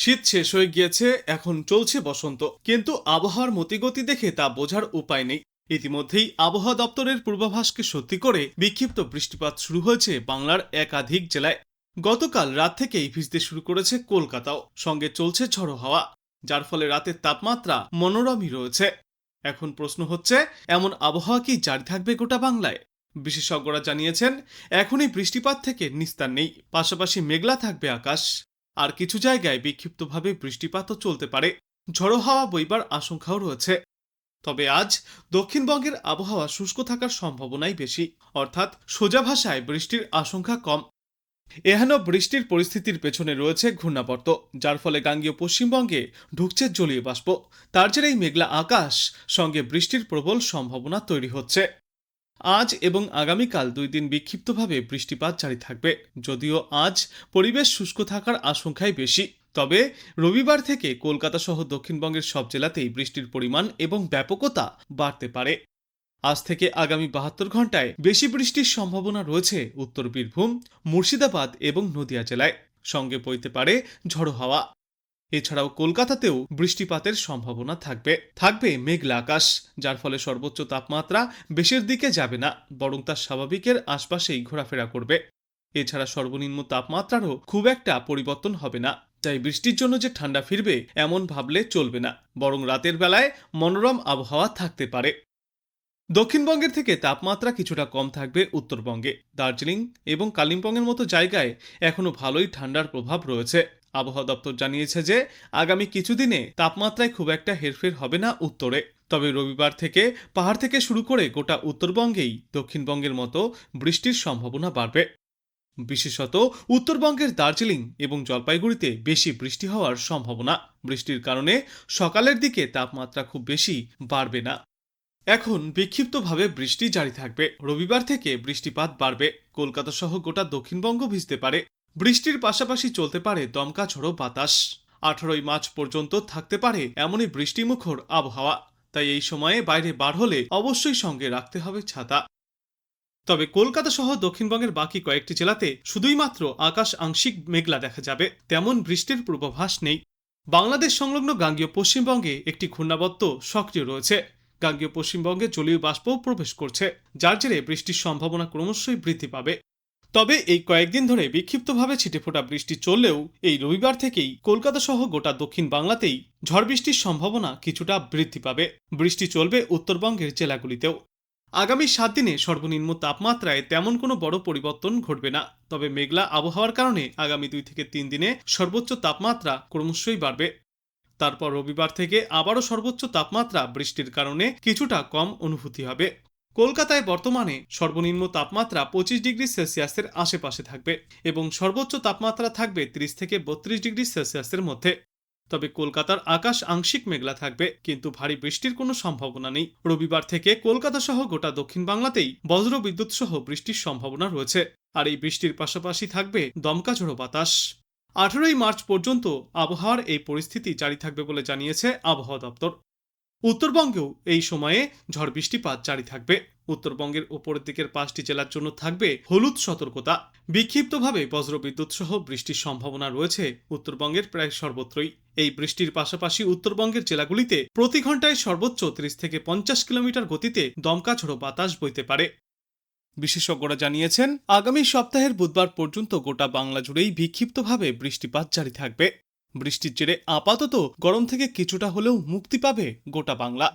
শীত শেষ হয়ে গিয়েছে, এখন চলছে বসন্ত, কিন্তু আবহাওয়ার মতিগতি দেখে তা বোঝার উপায় নেই। ইতিমধ্যেই আবহাওয়া দপ্তরের পূর্বাভাসকে সত্যি করে বিক্ষিপ্ত বৃষ্টিপাত শুরু হয়েছে বাংলার একাধিক জেলায়। গতকাল রাত থেকেই ভিজতে শুরু করেছে কলকাতাও, সঙ্গে চলছে ঝড়ো হাওয়া, যার ফলে রাতের তাপমাত্রা মনোরমই রয়েছে। এখন প্রশ্ন হচ্ছে, এমন আবহাওয়া কি জারি থাকবে গোটা বাংলায়? বিশেষজ্ঞরা জানিয়েছেন, এখনই বৃষ্টিপাত থেকে নিস্তার নেই, পাশাপাশি মেঘলা থাকবে আকাশ। আর কিছু জায়গায় বিক্ষিপ্তভাবে বৃষ্টিপাতও চলতে পারে, ঝড়ো হাওয়া বইবার আশঙ্কাও রয়েছে। তবে আজ দক্ষিণবঙ্গের আবহাওয়া শুষ্ক থাকার সম্ভাবনাই বেশি, অর্থাৎ সোজা ভাষায় বৃষ্টির আশঙ্কা কম। এহেন বৃষ্টির পরিস্থিতির পেছনে রয়েছে ঘূর্ণাবর্ত, যার ফলে গাঙ্গীয় পশ্চিমবঙ্গে ঢুকছে জলীয় বাষ্প। তার জেরেই মেঘলা আকাশ, সঙ্গে বৃষ্টির প্রবল সম্ভাবনা তৈরি হচ্ছে। আজ এবং আগামীকাল 2 দিন বিক্ষিপ্তভাবে বৃষ্টিপাত জারি থাকবে, যদিও আজ পরিবেশ শুষ্ক থাকার আশঙ্কাই বেশি। তবে রবিবার থেকে কলকাতা সহ দক্ষিণবঙ্গের সব জেলাতেই বৃষ্টির পরিমাণ এবং ব্যাপকতা বাড়তে পারে। আজ থেকে আগামী 72 ঘন্টায় বেশি বৃষ্টির সম্ভাবনা রয়েছে উত্তর বীরভূম, মুর্শিদাবাদ এবং নদিয়া জেলায়, সঙ্গে বইতে পারে ঝড়ো হাওয়া। এছাড়াও কলকাতাতেও বৃষ্টিপাতের সম্ভাবনা থাকবে মেঘলা আকাশ, যার ফলে সর্বোচ্চ তাপমাত্রা বেশের দিকে যাবে না, বরং তার স্বাভাবিকের আশপাশেই ঘোরাফেরা করবে। এছাড়া সর্বনিম্ন তাপমাত্রারও খুব একটা পরিবর্তন হবে না, তাই বৃষ্টির জন্য যে ঠান্ডা ফিরবে এমন ভাবলে চলবে না, বরং রাতের বেলায় মনোরম আবহাওয়া থাকতে পারে। দক্ষিণবঙ্গের থেকে তাপমাত্রা কিছুটা কম থাকবে উত্তরবঙ্গে। দার্জিলিং এবং কালিম্পংয়ের মতো জায়গায় এখনো ভালোই ঠান্ডার প্রভাব রয়েছে। আবহাওয়া দপ্তর জানিয়েছে যে আগামী কিছুদিনে তাপমাত্রায় খুব একটা হেরফের হবে না উত্তরে। তবে রবিবার থেকে পাহাড় থেকে শুরু করে গোটা উত্তরবঙ্গেই দক্ষিণবঙ্গের মতো বৃষ্টির সম্ভাবনা বাড়বে। বিশেষত উত্তরবঙ্গের দার্জিলিং এবং জলপাইগুড়িতে বেশি বৃষ্টি হওয়ার সম্ভাবনা। বৃষ্টির কারণে সকালের দিকে তাপমাত্রা খুব বেশি বাড়বে না। এখন বিক্ষিপ্তভাবে বৃষ্টি জারি থাকবে, রবিবার থেকে বৃষ্টিপাত বাড়বে, কলকাতা সহ গোটা দক্ষিণবঙ্গ ভিজতে পারে। বৃষ্টির পাশাপাশি চলতে পারে দমকা ঝড়ো বাতাস। 18 মার্চ পর্যন্ত থাকতে পারে এমনই বৃষ্টিমুখর আবহাওয়া, তাই এই সময়ে বাইরে বার হলে অবশ্যই সঙ্গে রাখতে হবে ছাতা। তবে কলকাতা সহ দক্ষিণবঙ্গের বাকি কয়েকটি জেলাতে শুধুই মাত্র আকাশ আংশিক মেঘলা দেখা যাবে, তেমন বৃষ্টির পূর্বাভাস নেই। বাংলাদেশ সংলগ্ন গাঙ্গীয় পশ্চিমবঙ্গে একটি ঘূর্ণাবর্ত সক্রিয় রয়েছে। গাঙ্গীয় পশ্চিমবঙ্গে জলীয় বাষ্পও প্রবেশ করছে, যার জেরে বৃষ্টির সম্ভাবনা ক্রমশই বৃদ্ধি পাবে। তবে এই কয়েকদিন ধরে বিক্ষিপ্তভাবে ছিটেফোঁটা বৃষ্টি চললেও এই রবিবার থেকেই কলকাতা সহ গোটা দক্ষিণ বাংলাতেই ঝড় বৃষ্টির সম্ভাবনা কিছুটা বৃদ্ধি পাবে। বৃষ্টি চলবে উত্তরবঙ্গের জেলাগুলিতেও। আগামী 7 দিনে সর্বনিম্ন তাপমাত্রায় তেমন কোনো বড় পরিবর্তন ঘটবে না, তবে মেঘলা আবহাওয়ার কারণে আগামী 2 থেকে 3 দিনে সর্বোচ্চ তাপমাত্রা ক্রমশই বাড়বে। তারপর রবিবার থেকে আবারও সর্বোচ্চ তাপমাত্রা বৃষ্টির কারণে কিছুটা কম অনুভূতি হবে। কলকাতায় বর্তমানে সর্বনিম্ন তাপমাত্রা 25 ডিগ্রি সেলসিয়াসের আশেপাশে থাকবে এবং সর্বোচ্চ তাপমাত্রা থাকবে 30 থেকে 32 ডিগ্রি সেলসিয়াসের মধ্যে। তবে কলকাতার আকাশ আংশিক মেঘলা থাকবে, কিন্তু ভারী বৃষ্টির কোনো সম্ভাবনা নেই। রবিবার থেকে কলকাতা সহ গোটা দক্ষিণ বাংলাতেই বজ্র বিদ্যুৎ সহ বৃষ্টির সম্ভাবনা রয়েছে, আর এই বৃষ্টির পাশাপাশি থাকবে দমকা ঝোড়ো বাতাস। 18 মার্চ পর্যন্ত আবহাওয়ার এই পরিস্থিতি জারি থাকবে বলে জানিয়েছে আবহাওয়া দপ্তর। উত্তরবঙ্গেও এই সময়ে ঝড় বৃষ্টিপাত জারি থাকবে। উত্তরবঙ্গের উপরের দিকের 5টি জেলার জন্য থাকবে হলুদ সতর্কতা। বিক্ষিপ্তভাবে বজ্রবিদ্যুৎ সহ বৃষ্টির সম্ভাবনা রয়েছে উত্তরবঙ্গের প্রায় সর্বত্রই। এই বৃষ্টির পাশাপাশি উত্তরবঙ্গের জেলাগুলিতে প্রতি ঘন্টায় সর্বোচ্চ 30 থেকে 50 কিলোমিটার গতিতে দমকা ঝোড়ো বাতাস বইতে পারে। বিশেষজ্ঞরা জানিয়েছেন, আগামী সপ্তাহের বুধবার পর্যন্ত গোটা বাংলা জুড়েই বিক্ষিপ্তভাবে বৃষ্টিপাত জারি থাকবে। বৃষ্টির জেরে আপাতত গরম থেকে কিছুটা হলেও মুক্তি পাবে গোটা বাংলা।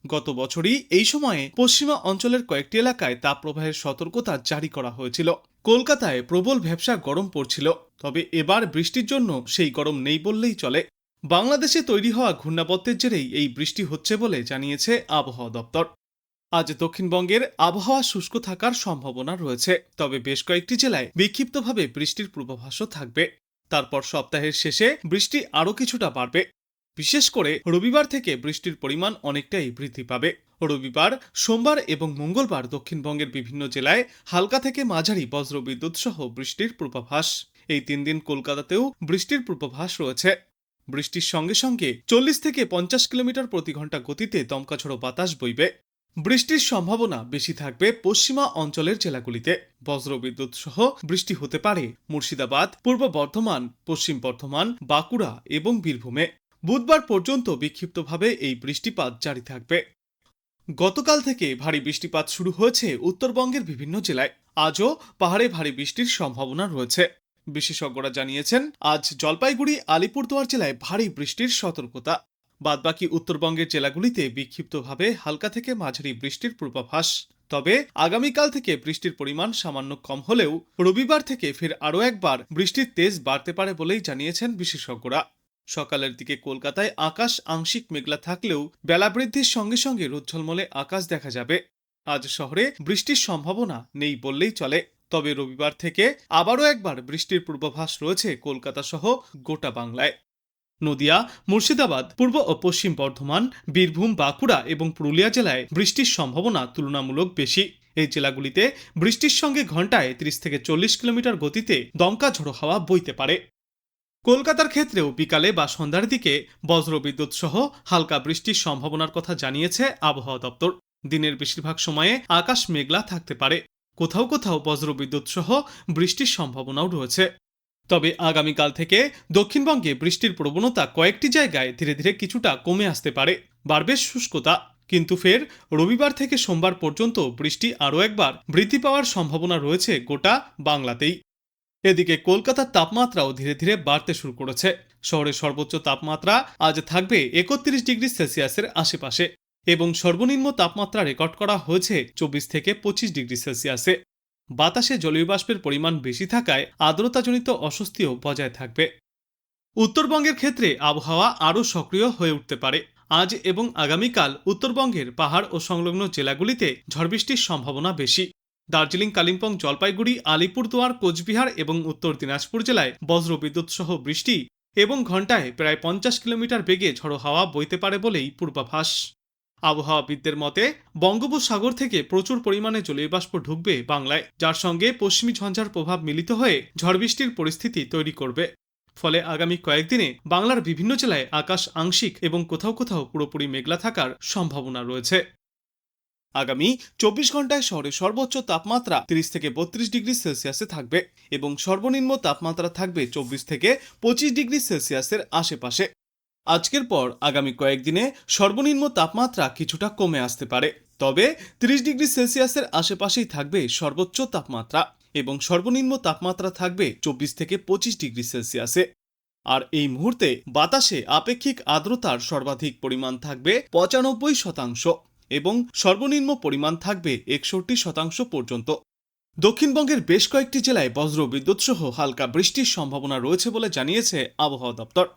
গত বছরই এই সময়ে পশ্চিমা অঞ্চলের কয়েকটি এলাকায় তাপপ্রবাহের সতর্কতা জারি করা হয়েছিল। কলকাতায় প্রবল ভ্যাপসা গরম পড়ছিল, তবে এবার বৃষ্টির জন্য সেই গরম নেই বললেই চলে। বাংলাদেশে তৈরি হওয়া ঘূর্ণাবর্তের জেরেই এই বৃষ্টি হচ্ছে বলে জানিয়েছে আবহাওয়া দপ্তর। আজ দক্ষিণবঙ্গের আবহাওয়া শুষ্ক থাকার সম্ভাবনা রয়েছে, তবে বেশ কয়েকটি জেলায় বিক্ষিপ্তভাবে বৃষ্টির পূর্বাভাসও থাকবে। তারপর সপ্তাহের শেষে বৃষ্টি আরও কিছুটা বাড়বে। বিশেষ করে রবিবার থেকে বৃষ্টির পরিমাণ অনেকটাই বৃদ্ধি পাবে। রবিবার, সোমবার এবং মঙ্গলবার দক্ষিণবঙ্গের বিভিন্ন জেলায় হালকা থেকে মাঝারি বজ্রবিদ্যুৎ সহ বৃষ্টির পূর্বাভাস। এই 3 দিন কলকাতাতেও বৃষ্টির পূর্বাভাস রয়েছে। বৃষ্টির সঙ্গে সঙ্গে 40 থেকে 50 কিলোমিটার প্রতি ঘন্টা গতিতে দমকা ঝোড়ো বাতাস বইবে। বৃষ্টির সম্ভাবনা বেশি থাকবে পশ্চিমা অঞ্চলের জেলাগুলিতে। বজ্রবিদ্যুৎ সহ বৃষ্টি হতে পারে মুর্শিদাবাদ, পূর্ব বর্ধমান, পশ্চিম বর্ধমান, বাঁকুড়া এবং বীরভূমে। বুধবার পর্যন্ত বিক্ষিপ্তভাবে এই বৃষ্টিপাত জারি থাকবে। গতকাল থেকে ভারী বৃষ্টিপাত শুরু হয়েছে উত্তরবঙ্গের বিভিন্ন জেলায়। আজও পাহাড়ে ভারী বৃষ্টির সম্ভাবনা রয়েছে। বিশেষজ্ঞরা জানিয়েছেন, আজ জলপাইগুড়ি, আলিপুরদুয়ার জেলায় ভারী বৃষ্টির সতর্কতা। বাদবাকি উত্তরবঙ্গের জেলাগুলিতে বিক্ষিপ্তভাবে হালকা থেকে মাঝারি বৃষ্টির পূর্বাভাস। তবে আগামীকাল থেকে বৃষ্টির পরিমাণ সামান্য কম হলেও রবিবার থেকে ফের আরও একবার বৃষ্টির তেজ বাড়তে পারে বলেই জানিয়েছেন বিশেষজ্ঞরা। সকালের দিকে কলকাতায় আকাশ আংশিক মেঘলা থাকলেও বেলা বৃদ্ধির সঙ্গে সঙ্গে রোদ ঝলমলে আকাশ দেখা যাবে। আজ শহরে বৃষ্টির সম্ভাবনা নেই বললেই চলে। তবে রবিবার থেকে আবারও একবার বৃষ্টির পূর্বাভাস রয়েছে কলকাতা সহ গোটা বাংলায়। নদিয়া, মুর্শিদাবাদ, পূর্ব ও পশ্চিম বর্ধমান, বীরভূম, বাঁকুড়া এবং পুরুলিয়া জেলায় বৃষ্টির সম্ভাবনা তুলনামূলক বেশি। এই জেলাগুলিতে বৃষ্টির সঙ্গে ঘন্টায় 30 থেকে 40 কিলোমিটার গতিতে দমকা ঝোড়ো হাওয়া বইতে পারে। কলকাতার ক্ষেত্রেও বিকালে বা সন্ধ্যার দিকে বজ্রবিদ্যুৎ সহ হালকা বৃষ্টির সম্ভাবনার কথা জানিয়েছে আবহাওয়া দপ্তর। দিনের বেশিরভাগ সময়ে আকাশ মেঘলা থাকতে পারে। কোথাও কোথাও বজ্রবিদ্যুৎ সহ বৃষ্টির সম্ভাবনাও রয়েছে। তবে আগামীকাল থেকে দক্ষিণবঙ্গে বৃষ্টির প্রবণতা কয়েকটি জায়গায় ধীরে ধীরে কিছুটা কমে আসতে পারে। বাড়বে শুষ্কতা, কিন্তু ফের রবিবার থেকে সোমবার পর্যন্ত বৃষ্টি আরও একবার বৃদ্ধি পাওয়ার সম্ভাবনা রয়েছে গোটা বাংলাতেই। এদিকে কলকাতার তাপমাত্রাও ধীরে ধীরে বাড়তে শুরু করেছে। শহরের সর্বোচ্চ তাপমাত্রা আজ থাকবে 31 ডিগ্রি সেলসিয়াসের আশেপাশে এবং সর্বনিম্ন তাপমাত্রা রেকর্ড করা হয়েছে 24 থেকে 25 ডিগ্রি সেলসিয়াসে। বাতাসে জলীয় বাষ্পের পরিমাণ বেশি থাকায় আর্দ্রতাজনিত অস্বস্তিও বজায় থাকবে। উত্তরবঙ্গের ক্ষেত্রে আবহাওয়া আরও সক্রিয় হয়ে উঠতে পারে। আজ এবং আগামীকাল উত্তরবঙ্গের পাহাড় ও সংলগ্ন জেলাগুলিতে ঝড় বৃষ্টির সম্ভাবনা বেশি। দার্জিলিং, কালিম্পং, জলপাইগুড়ি, আলিপুরদুয়ার, কোচবিহার এবং উত্তর দিনাজপুর জেলায় বজ্রবিদ্যুৎ সহ বৃষ্টি এবং ঘন্টায় প্রায় 50 কিলোমিটার বেগে ঝড়ো হাওয়া বইতে পারে বলেই পূর্বাভাস। আবহাওয়াবিদদের মতে বঙ্গোপসাগর থেকে প্রচুর পরিমাণে জলীয় বাষ্প ঢুকবে বাংলায়, যার সঙ্গে পশ্চিমী ঝঞ্ঝার প্রভাব মিলিত হয়ে ঝড় বৃষ্টির পরিস্থিতি তৈরি করবে। ফলে আগামী কয়েকদিনে বাংলার বিভিন্ন জেলায় আকাশ আংশিক এবং কোথাও কোথাও পুরোপুরি মেঘলা থাকার সম্ভাবনা রয়েছে। আগামী 24 ঘন্টায় শহরে সর্বোচ্চ তাপমাত্রা 30 থেকে 32 ডিগ্রি সেলসিয়াসে থাকবে এবং সর্বনিম্ন তাপমাত্রা থাকবে 24 থেকে 25 ডিগ্রি সেলসিয়াসের আশেপাশে। আজকের পর আগামী কয়েকদিনে সর্বনিম্ন তাপমাত্রা কিছুটা কমে আসতে পারে। তবে 30 ডিগ্রি সেলসিয়াসের আশেপাশেই থাকবে সর্বোচ্চ তাপমাত্রা এবং সর্বনিম্ন তাপমাত্রা থাকবে 24 থেকে 25 ডিগ্রি সেলসিয়াসে। আর এই মুহূর্তে বাতাসে আপেক্ষিক আর্দ্রতার সর্বাধিক পরিমাণ থাকবে 95% এবং সর্বনিম্ন পরিমাণ থাকবে 61% পর্যন্ত। দক্ষিণবঙ্গের বেশ কয়েকটি জেলায় বজ্রবিদ্যুৎ সহ হালকা বৃষ্টির সম্ভাবনা রয়েছে বলে জানিয়েছে আবহাওয়া দপ্তর।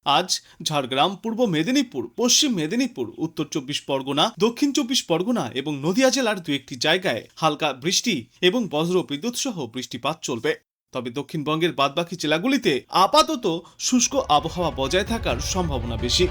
আজ ঝাড়গ্রাম, পূর্ব মেদিনীপুর, পশ্চিম মেদিনীপুর, উত্তর 24 পরগনা, দক্ষিণ 24 পরগনা এবং নদিয়া জেলার দু একটি জায়গায় হালকা বৃষ্টি এবং বজ্রবিদ্যুৎ সহ বৃষ্টিপাত চলবে। তবে দক্ষিণবঙ্গের বাদবাকি জেলাগুলিতে আপাতত শুষ্ক আবহাওয়া বজায় থাকার সম্ভাবনা বেশি।